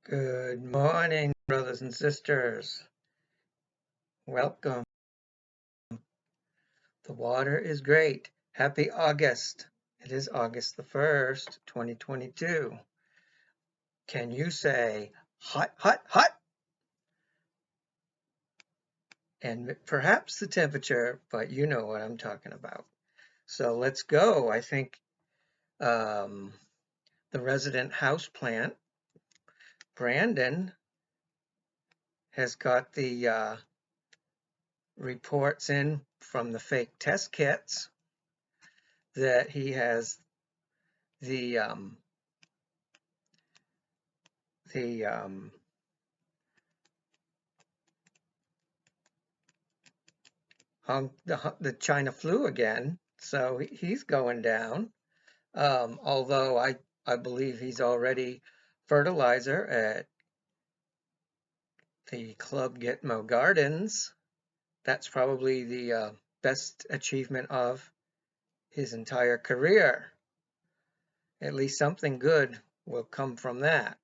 Good morning, brothers and sisters. Welcome. The water is great. Happy August. It is August the 1st, 2022. Can you say hot, hot, hot? And perhaps the temperature, but you know what I'm talking about. So let's go. I think um, the resident house plant, Brandon, has got the reports in from the fake test kits that he has the the um, the China flu again, so he's going down. Although I believe he's already fertilizer at the Club Gitmo Gardens. That's probably the best achievement of his entire career. At least something good will come from that,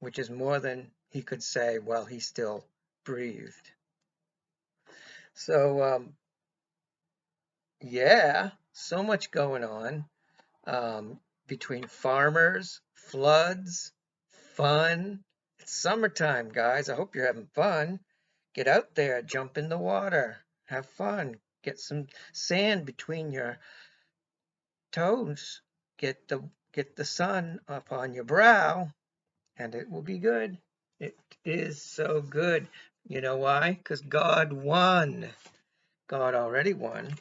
which is more than he could say while he still breathed. So yeah, so much going on. Between farmers, floods, fun. It's summertime, guys. I hope you're having fun. Get out there, jump in the water, have fun, get some sand between your toes, get the sun up on your brow, and it will be good. It is so good. You know why? Because God won. God already won,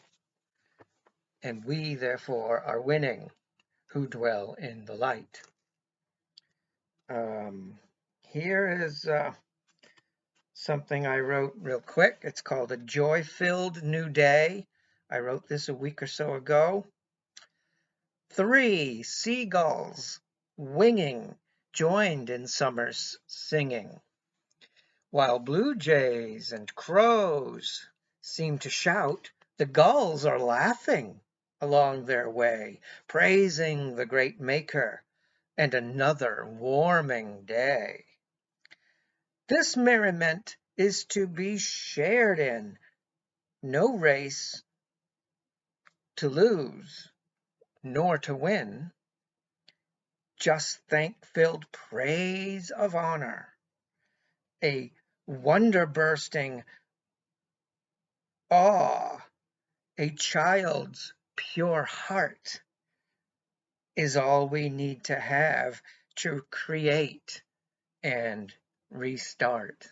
and we therefore are winning who dwell in the light. Here is something I wrote real quick. It's called A Joy-Filled New Day. I wrote this a week or so ago. 3 seagulls winging joined in summer's singing, while blue jays and crows seem to shout. The gulls are laughing along their way, praising the great Maker and another warming day. This merriment is to be shared in, no race to lose nor to win, just thank-filled praise of honor, a wonder-bursting awe, a child's pure heart is all we need to have to create and restart.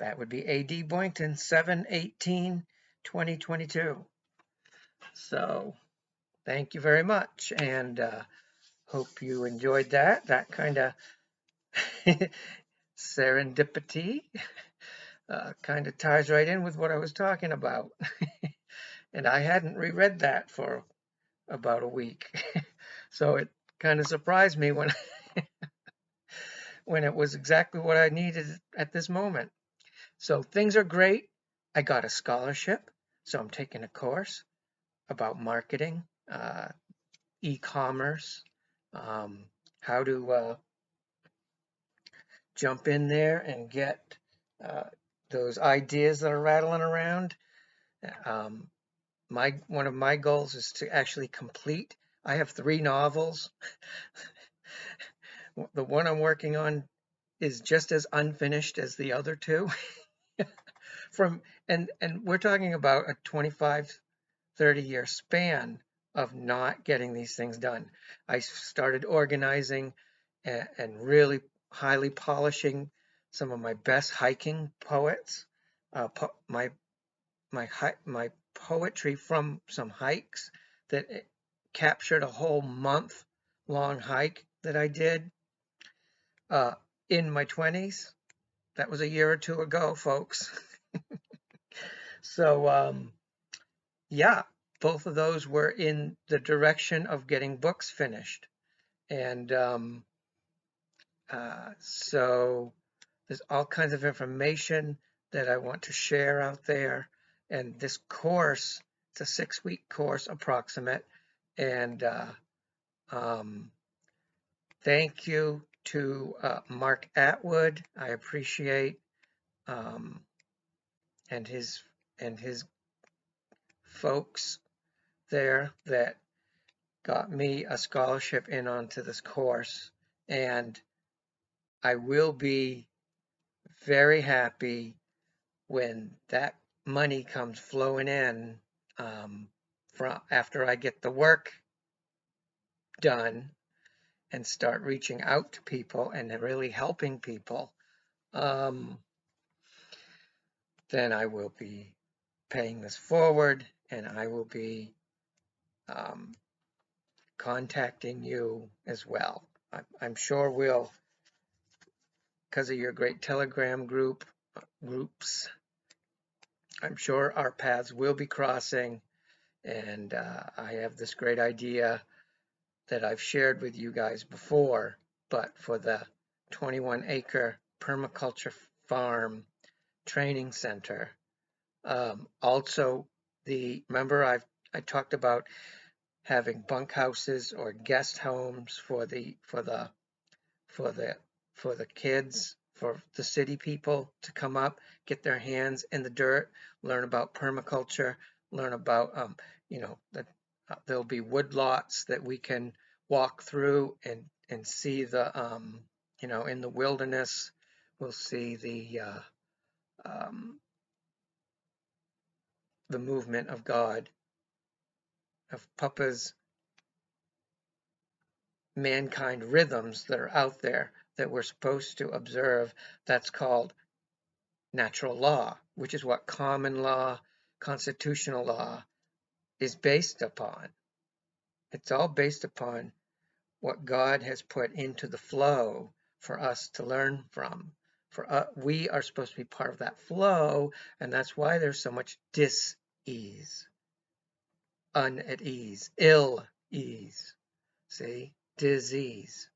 That would be A.D. Boynton, 7/18/2022. So thank you very much, and hope you enjoyed that. That kind of serendipity kind of ties right in with what I was talking about. And I hadn't reread that for about a week. So it kind of surprised me when when it was exactly what I needed at this moment. So things are great. I got a scholarship, so I'm taking a course about marketing, e-commerce, how to jump in there and get uh, those ideas that are rattling around. Um, one of my goals is to actually complete. I have 3 novels. The one I'm working on is just as unfinished as the other 2. And we're talking about a 25, 30-year span of not getting these things done. I started organizing and really highly polishing some of my best hiking poets. My my poetry from some hikes that captured a whole month-long hike that I did in my 20s. That was a year or 2 ago, folks. So yeah, both of those were in the direction of getting books finished. And so there's all kinds of information that I want to share out there. And this course, it's a 6-week course approximate. And thank you to Mark Attwood. I appreciate and his folks there that got me a scholarship in onto this course, and I will be very happy when that money comes flowing in from after I get the work done and start reaching out to people and really helping people. Then I will be paying this forward, and I will be contacting you as well. I'm sure we'll, because of your great Telegram groups, I'm sure our paths will be crossing, and I have this great idea that I've shared with you guys before, but for the 21-acre permaculture farm training center. Also, remember I talked about having bunkhouses or guest homes for the kids, for the city people to come up, get their hands in the dirt, learn about permaculture, learn about that there'll be wood lots that we can walk through and see the in the wilderness. We'll see the movement of God, of Papa's mankind rhythms that are out there that we're supposed to observe. That's called natural law, which is what common law, constitutional law is based upon. It's all based upon what God has put into the flow for us to learn from. We are supposed to be part of that flow, and that's why there's so much dis-ease, un-at ease, ill-ease, see, disease.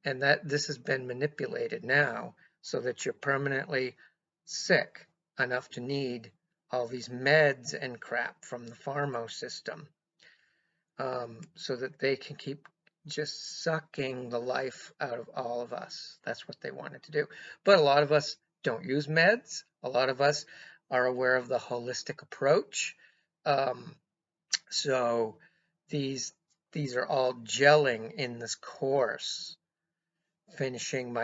And that this has been manipulated now so that you're permanently sick enough to need all these meds and crap from the pharma system, so that they can keep just sucking the life out of all of us. That's what they wanted to do. But a lot of us don't use meds. A lot of us are aware of the holistic approach. So these are all gelling in this course, finishing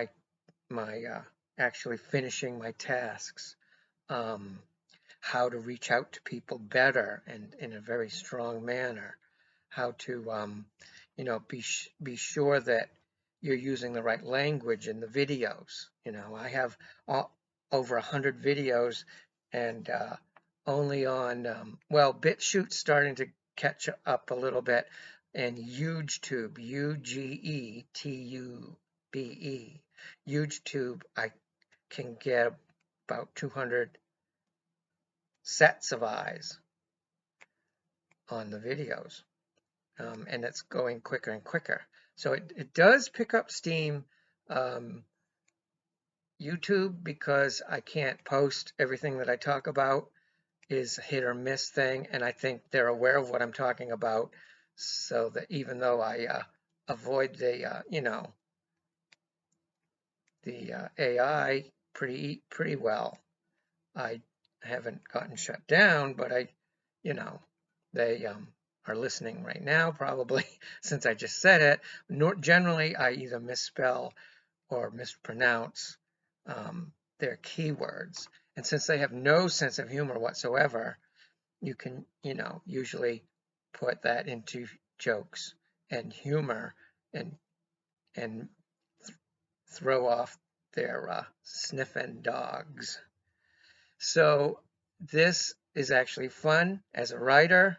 actually finishing my tasks, how to reach out to people better and in a very strong manner, how to be sure that you're using the right language in the videos. I have over 100 videos, and only on BitChute's starting to catch up a little bit, and UgeTube, UGETUBE, UgeTube, I can get about 200 sets of eyes on the videos, and it's going quicker and quicker. So it does pick up steam. YouTube, because I can't post everything that I talk about, is a hit or miss thing, and I think they're aware of what I'm talking about, so that even though I avoid the AI pretty well, I haven't gotten shut down, but they are listening right now probably since I just said it. Generally, I either misspell or mispronounce their keywords. And since they have no sense of humor whatsoever, you can, usually put that into jokes and humor and throw off their sniffing dogs. So this is actually fun as a writer.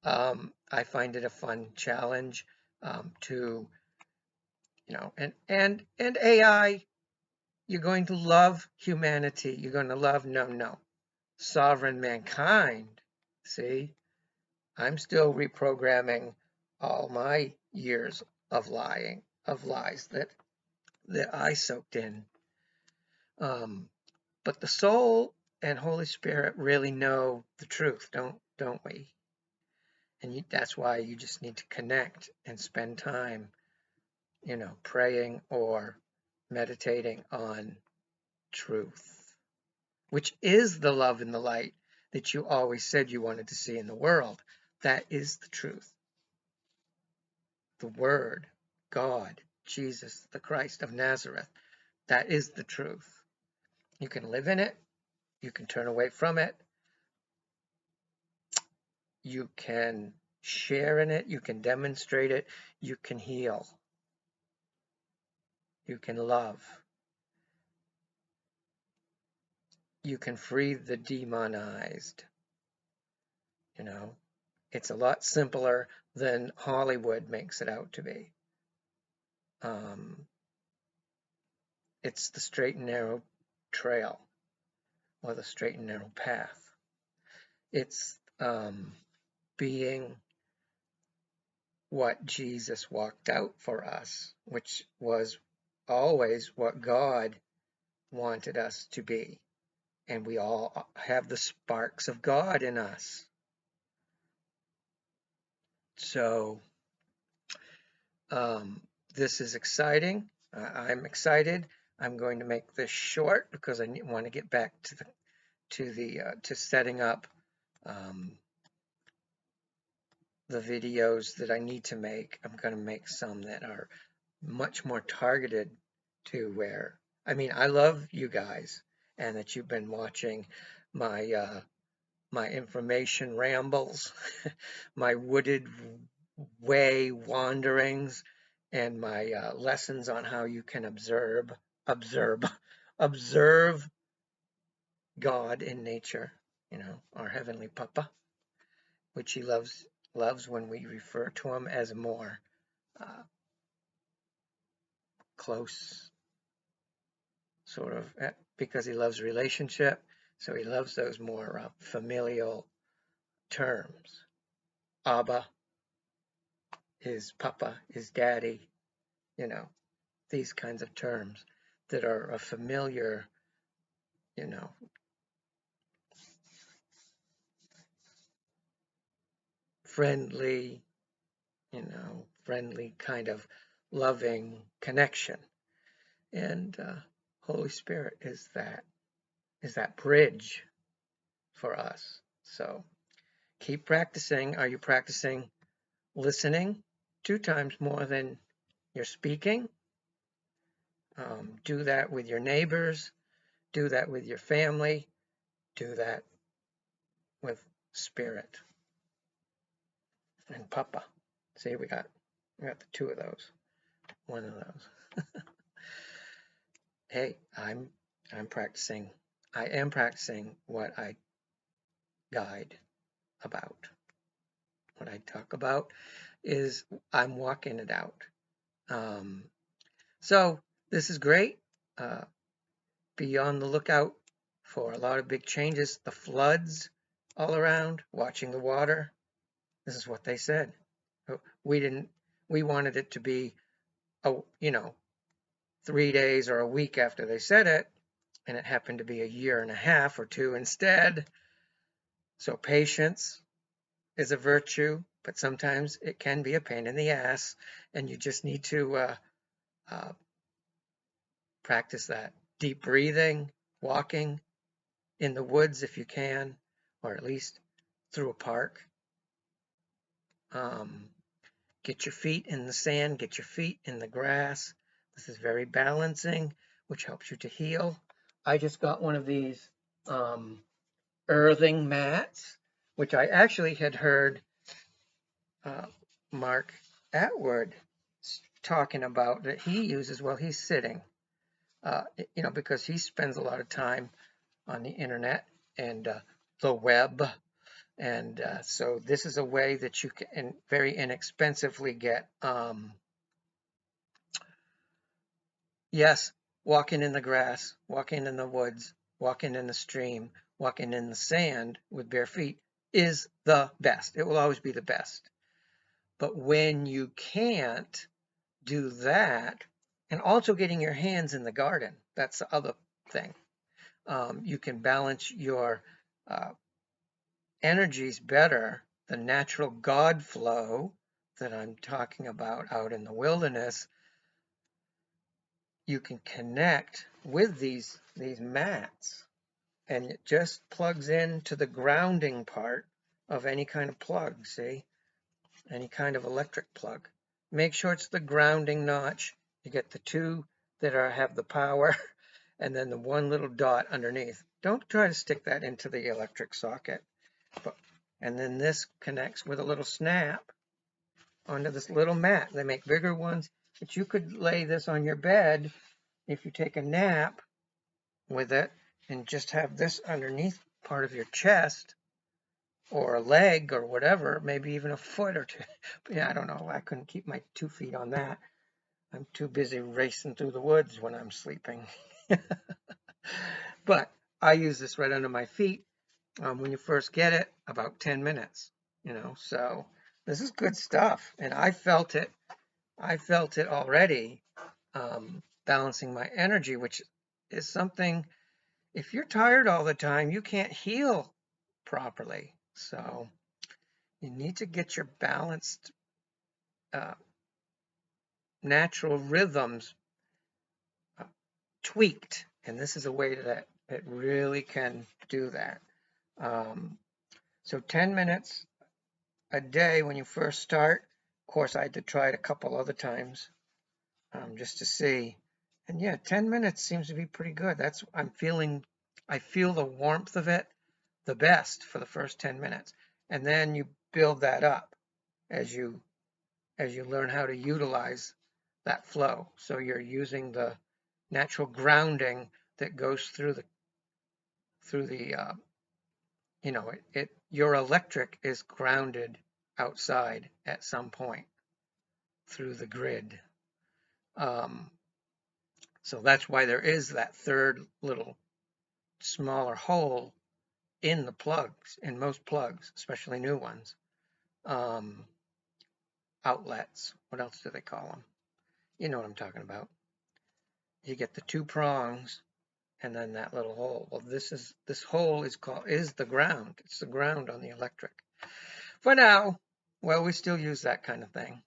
I find it a fun challenge to, and AI. You're going to love humanity. You're going to love sovereign mankind. See, I'm still reprogramming all my years of lies that I soaked in. But the soul and Holy Spirit really know the truth, don't we? And that's why you just need to connect and spend time, praying or meditating on truth, which is the love and the light that you always said you wanted to see in the world. That is the truth. The Word, God, Jesus, the Christ of Nazareth. That is the truth. You can live in it. You can turn away from it. You can share in it. You can demonstrate it. You can heal. You can love. You can free the demonized. You know, it's a lot simpler than Hollywood makes it out to be. It's the straight and narrow trail, or the straight and narrow path. It's being what Jesus walked out for us, which was always what God wanted us to be. And we all have the sparks of God in us. So this is exciting. I'm excited. I'm going to make this short because I want to get back to setting up the videos that I need to make. I'm going to make some that are much more targeted to where, I mean, I love you guys and that you've been watching my my information rambles, my wooded way wanderings, and my lessons on how you can observe God in nature, you know, our Heavenly Papa, which he loves when we refer to him as a more close sort of, because he loves relationship, so he loves those more familial terms. Abba, his papa, his daddy, you know, these kinds of terms that are a familiar, you know, friendly, friendly kind of loving connection. And Holy Spirit is that bridge for us. So keep practicing. Are you practicing listening 2 times more than you're speaking? Do that with your neighbors. Do that with your family. Do that with Spirit and Papa. See, we got the 2 of those. 1 of those. Hey, I'm practicing. I am practicing what I guide about. What I talk about is I'm walking it out. So this is great. Be on the lookout for a lot of big changes. The floods all around, watching the water. This is what they said. We wanted it to be, 3 days or a week after they said it, and it happened to be a year and a half or 2 instead. So patience is a virtue, but sometimes it can be a pain in the ass, and you just need to practice that. Deep breathing, walking in the woods if you can, or at least through a park. Get your feet in the sand, get your feet in the grass. This is very balancing, which helps you to heal. I just got one of these earthing mats, which I actually had heard Mark Attwood talking about that he uses while he's sitting, because he spends a lot of time on the internet and the web. And so this is a way that you can very inexpensively get, yes, walking in the grass, walking in the woods, walking in the stream, walking in the sand with bare feet is the best. It will always be the best. But when you can't do that, and also getting your hands in the garden, that's the other thing. You can balance your energies better, the natural God flow that I'm talking about out in the wilderness, you can connect with these mats, and it just plugs into the grounding part of any kind of plug, see? Any kind of electric plug. Make sure it's the grounding notch. You get the two that have the power and then the one little dot underneath. Don't try to stick that into the electric socket. And then this connects with a little snap onto this little mat. They make bigger ones, but you could lay this on your bed if you take a nap with it and just have this underneath part of your chest or a leg or whatever, maybe even a foot or two. But yeah, I don't know. I couldn't keep my 2 feet on that. I'm too busy racing through the woods when I'm sleeping. But I use this right under my feet when you first get it, about 10 minutes, so this is good stuff. And I felt it already, balancing my energy, which is something, if you're tired all the time, you can't heal properly. So you need to get your balanced, natural rhythms tweaked. And this is a way that it really can do that. So 10 minutes a day when you first start. Of course, I had to try it a couple other times, just to see. And yeah, 10 minutes seems to be pretty good. I feel the warmth of it the best for the first 10 minutes. And then you build that up as you learn how to utilize that flow. So you're using the natural grounding that goes through the your electric is grounded outside at some point through the grid. So that's why there is that third little smaller hole in the plugs, in most plugs, especially new ones. Outlets. What else do they call them? You know what I'm talking about. You get the two prongs and then that little hole. Well, this hole is the ground. It's the ground on the electric. For now, well, we still use that kind of thing.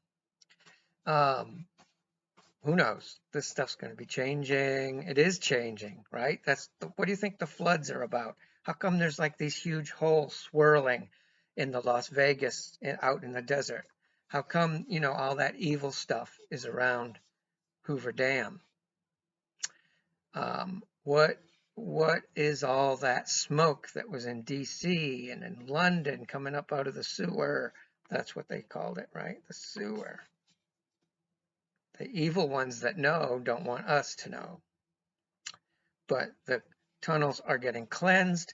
Who knows? This stuff's going to be changing. It is changing, right? What do you think the floods are about? How come there's like these huge holes swirling in the Las Vegas out in the desert? How come, all that evil stuff is around Hoover Dam? What is all that smoke that was in DC and in London coming up out of the sewer? That's what they called it, right? The sewer. The evil ones that know don't want us to know. But the tunnels are getting cleansed.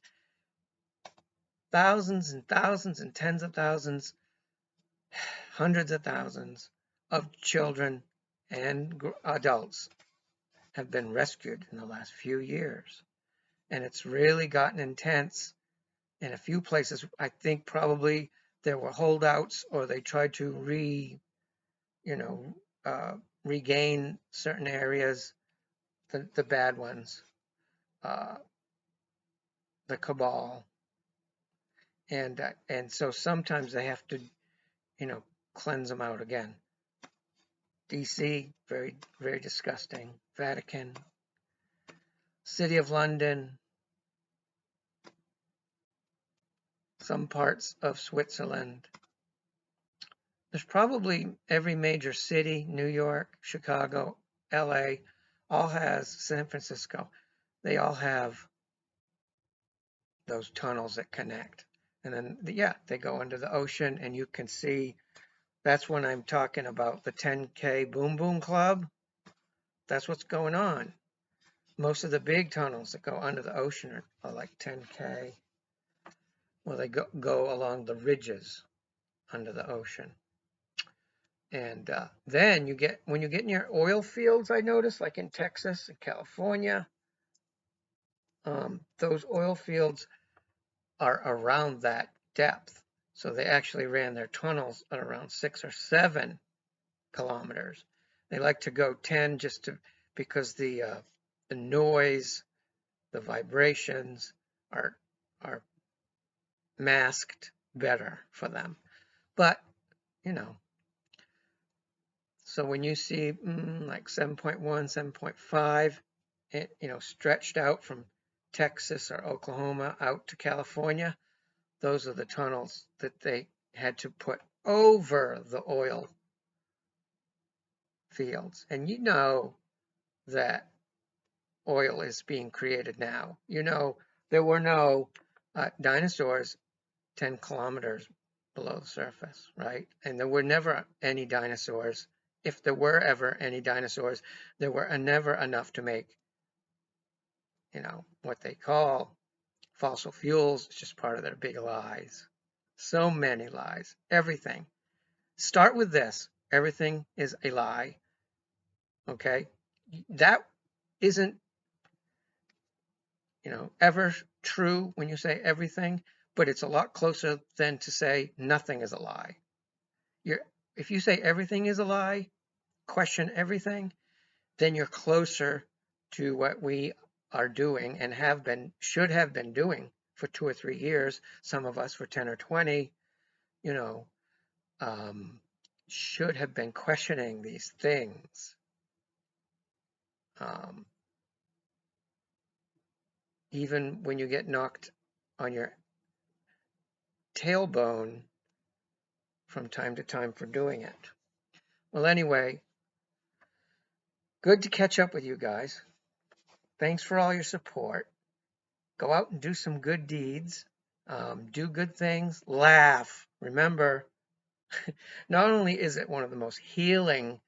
Thousands and thousands and tens of thousands, hundreds of thousands of children and adults have been rescued in the last few years. And it's really gotten intense in a few places. I think probably there were holdouts, or they tried to regain certain areas, the bad ones, the cabal. And so sometimes they have to, cleanse them out again. DC, very, very disgusting. Vatican, City of London, some parts of Switzerland. There's probably every major city, New York, Chicago, LA, San Francisco, they all have those tunnels that connect. And then, yeah, they go into the ocean, and you can see, that's when I'm talking about the 10K Boom Boom Club. That's what's going on. Most of the big tunnels that go under the ocean are like 10K. Well, they go along the ridges under the ocean. And then when you get near oil fields, I notice, like in Texas and California, those oil fields are around that depth. So they actually ran their tunnels at around 6 or 7 kilometers. They like to go 10 because the noise, the vibrations are masked better for them. But, So when you see like 7.1, 7.5, stretched out from Texas or Oklahoma out to California, those are the tunnels that they had to put over the oil fields. And you know that oil is being created now. There were no dinosaurs 10 kilometers below the surface, right? And there were never any dinosaurs. If there were ever any dinosaurs, there were never enough to make, what they call fossil fuels. It's just part of their big lies. So many lies. Everything. Start with this. Everything is a lie. Okay? That isn't, ever true when you say everything, but it's a lot closer than to say nothing is a lie. If you say everything is a lie, question everything, then you're closer to what we are doing and should have been doing for 2 or 3 years. Some of us for 10 or 20, should have been questioning these things. Even when you get knocked on your tailbone from time to time for doing it. Well, anyway, good to catch up with you guys. Thanks for all your support. Go out and do some good deeds. Do good things. Laugh. Remember, not only is it one of the most healing,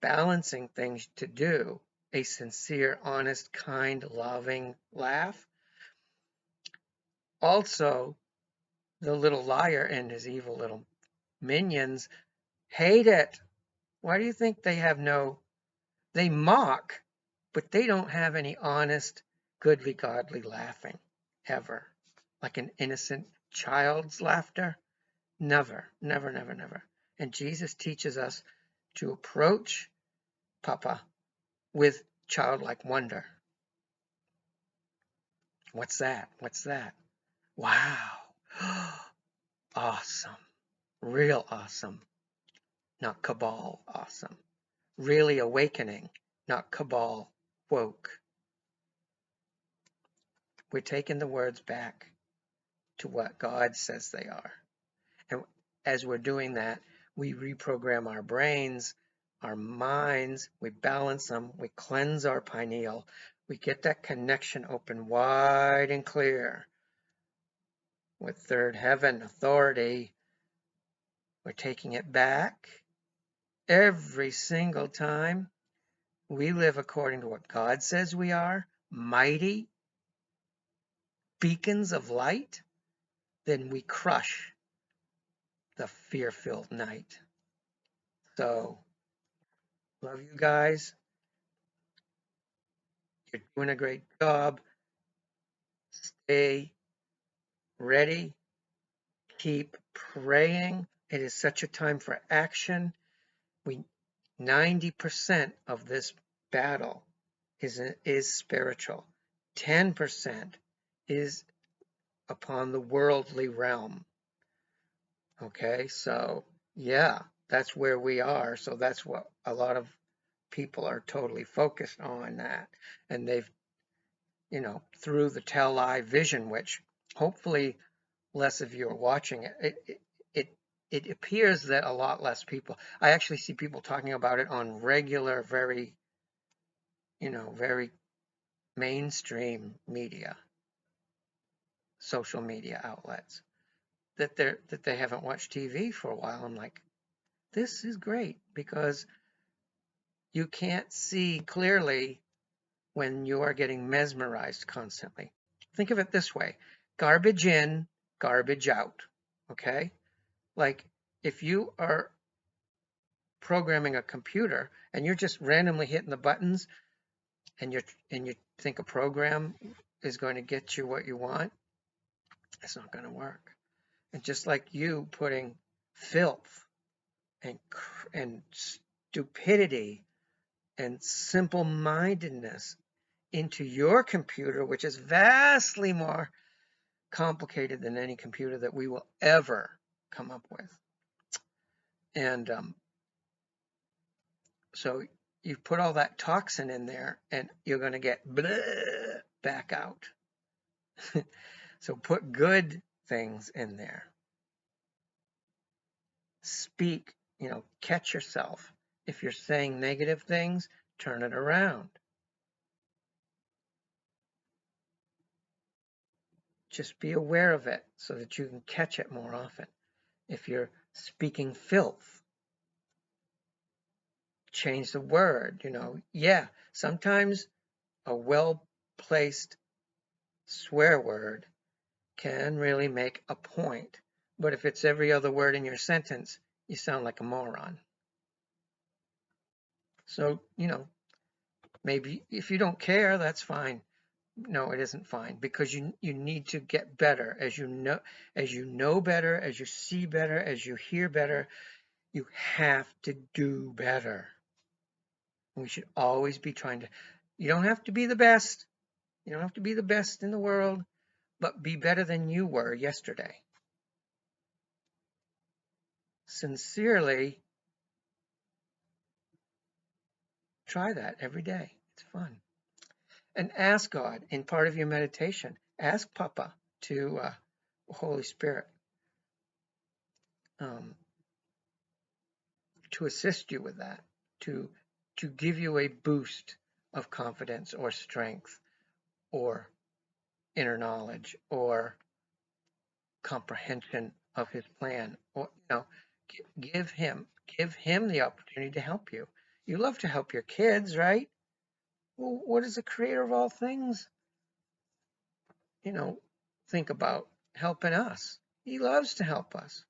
balancing things to do, a sincere, honest, kind, loving laugh, also the little liar and his evil little minions hate it. Why do you think they mock, but they don't have any honest, goodly, godly laughing, ever. Like an innocent child's laughter? Never, never, never, never. And Jesus teaches us to approach Papa with childlike wonder. What's that? What's that? Wow. Awesome. Real awesome. Not cabal awesome. Really awakening, not cabal woke. We're taking the words back to what God says they are. And as we're doing that, we reprogram our brains, our minds, we balance them, we cleanse our pineal, we get that connection open wide and clear with third heaven authority. We're taking it back every single time. We live according to what God says we are, mighty beacons of light. Then we crush the fear-filled night. So, love you guys. You're doing a great job. Stay ready. Keep praying. It is such a time for action. 90% of this battle is spiritual. 10% is upon the worldly realm. Okay, so yeah, that's where we are. So that's what a lot of people are totally focused on that. And they've, through the Tell Lie vision, which hopefully less of you are watching it, it appears that a lot less people, I actually see people talking about it on regular, very mainstream media, social media outlets, that they haven't watched TV for a while. I'm like, this is great, because you can't see clearly when you are getting mesmerized constantly. Think of it this way: garbage in, garbage out. Okay? Like, if you are programming a computer and you're just randomly hitting the buttons, and you think a program is going to get you what you want, it's not going to work. And just like you putting filth and stupidity and simple-mindedness into your computer, which is vastly more complicated than any computer that we will ever come up with. And So you put all that toxin in there and you're going to get bleh back out. So put good things in there. Speak, catch yourself. If you're saying negative things, turn it around. Just be aware of it so that you can catch it more often. If you're speaking filth, change the word, Yeah, sometimes a well-placed swear word can really make a point. But if it's every other word in your sentence, you sound like a moron. So, maybe if you don't care, that's fine. No, it isn't fine, because you need to get better. As you know better, as you see better, as you hear better, you have to do better. We should always be trying to. You don't have to be the best. You don't have to be the best in the world, but be better than you were yesterday. Sincerely, try that every day. It's fun. And ask God in part of your meditation. Ask Papa to Holy Spirit to assist you with that, to give you a boost of confidence or strength or inner knowledge or comprehension of his plan. Or give him the opportunity to help you. You love to help your kids, right? Well, what does the creator of all things think about helping us? He loves to help us,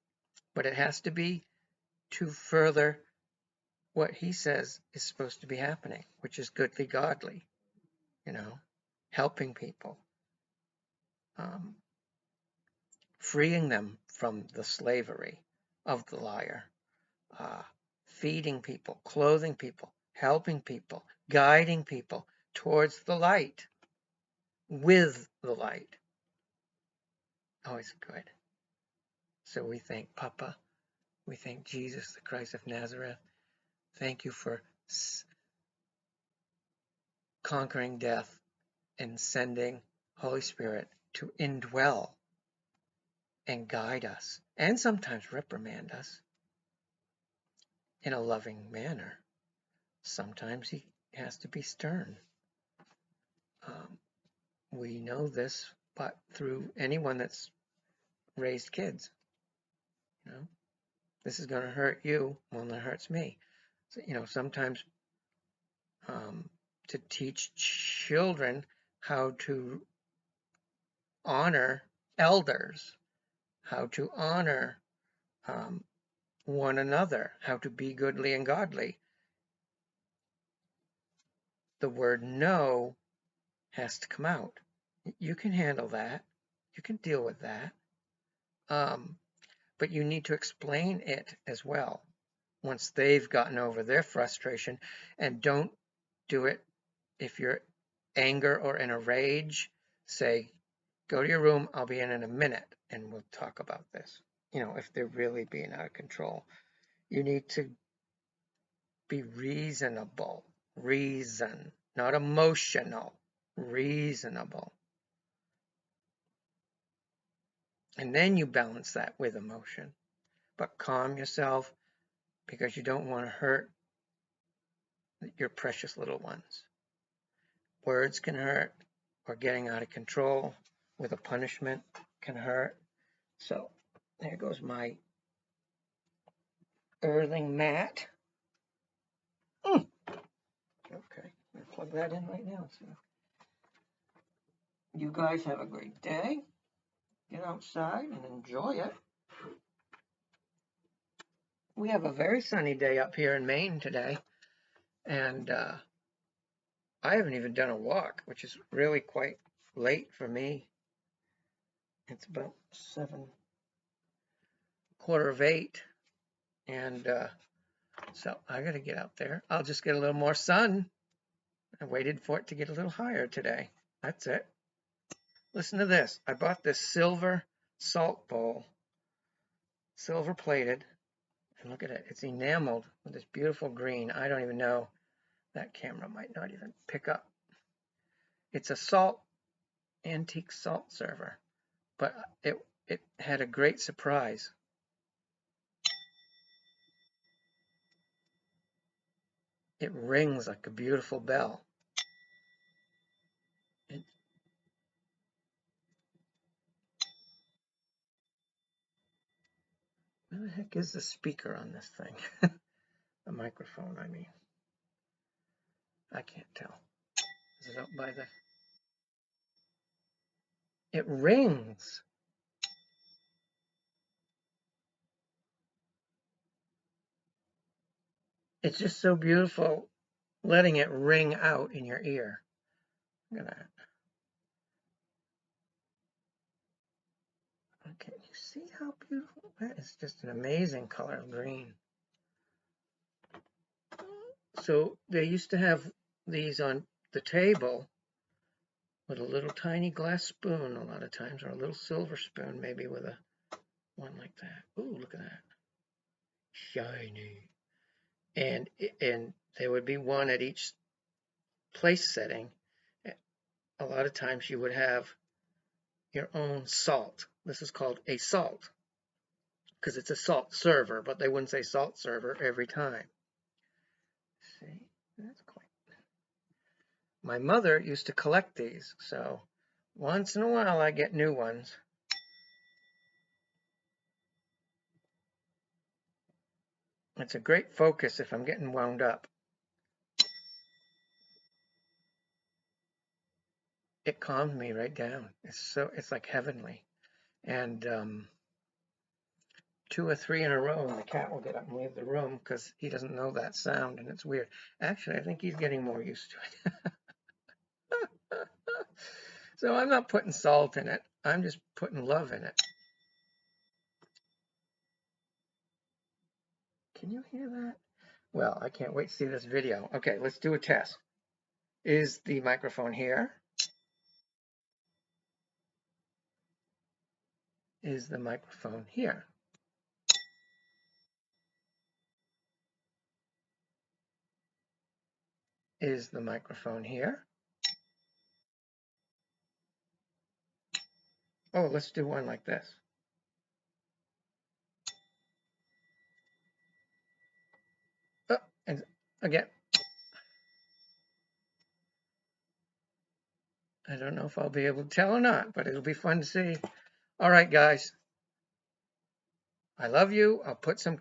but it has to be to further what he says is supposed to be happening, which is goodly godly, helping people, freeing them from the slavery of the liar, feeding people, clothing people, helping people, guiding people towards the light, with the light. Always good. So we thank Papa. We thank Jesus, the Christ of Nazareth. Thank you for conquering death and sending Holy Spirit to indwell and guide us, and sometimes reprimand us in a loving manner. Sometimes he has to be stern. We know this, but through anyone that's raised kids, this is going to hurt you more than it hurts me. So, sometimes to teach children how to honor elders, how to honor one another, how to be goodly and godly. The word no has to come out. You can handle that. You can deal with that. But you need to explain it as well once they've gotten over their frustration. And don't do it if you're anger or in a rage. Say, go to your room, I'll be in a minute, and we'll talk about this. If they're really being out of control. You need to be reasonable. Reason, not emotional. Reasonable. And then you balance that with emotion. But calm yourself, because you don't want to hurt your precious little ones. Words can hurt, or getting out of control with a punishment can hurt. So there goes my earthing mat. Okay, I'm going to plug that in right now. So you guys have a great day. Get outside and enjoy it. We have a very sunny day up here in Maine today, and I haven't even done a walk, which is really quite late for me. It's about 7:15, and so I got to get out there. I'll just get a little more sun. I waited for it to get a little higher today. That's it. Listen to this. I bought this silver salt bowl, silver plated, And look at it. It's enameled with this beautiful green. I don't even know. That camera might not even pick up. It's a antique salt server, but it had a great surprise. It rings like a beautiful bell. Where the heck is the speaker on this thing? The microphone, I mean. I can't tell. Is it up by the... It rings. It's just so beautiful letting it ring out in your ear. Look at that. Okay, you see how beautiful that is? Just an amazing color of green. So they used to have these on the table with a little tiny glass spoon a lot of times, or a little silver spoon maybe with a one like that. Ooh, look at that. Shiny. And there would be one at each place setting. A lot of times you would have your own salt. This is called a salt because it's a salt server, but they wouldn't say salt server every time. See, that's quite. My mother used to collect these, so once in a while I get new ones. It's a great focus if I'm getting wound up. It calms me right down. It's like heavenly. And 2 or 3 in a row, and the cat will get up and leave the room because he doesn't know that sound, and it's weird. Actually, I think he's getting more used to it. So I'm not putting salt in it. I'm just putting love in it. Can you hear that? Well, I can't wait to see this video. Okay, let's do a test. Is the microphone here? Is the microphone here? Is the microphone here? Oh, let's do one like this. Oh, and again. I don't know if I'll be able to tell or not, but it'll be fun to see. All right, guys. I love you. I'll put some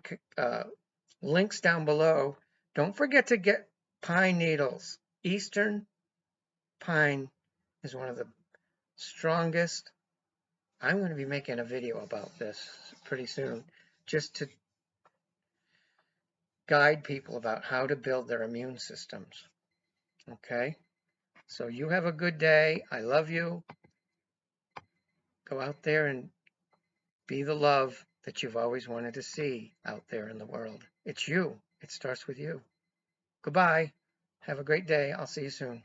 links down below. Don't forget to get pine needles. Eastern pine is one of the strongest. I'm going to be making a video about this pretty soon, just to guide people about how to build their immune systems. Okay? So you have a good day. I love you. Go out there and be the love that you've always wanted to see out there in the world. It's you. It starts with you. Goodbye. Have a great day. I'll see you soon.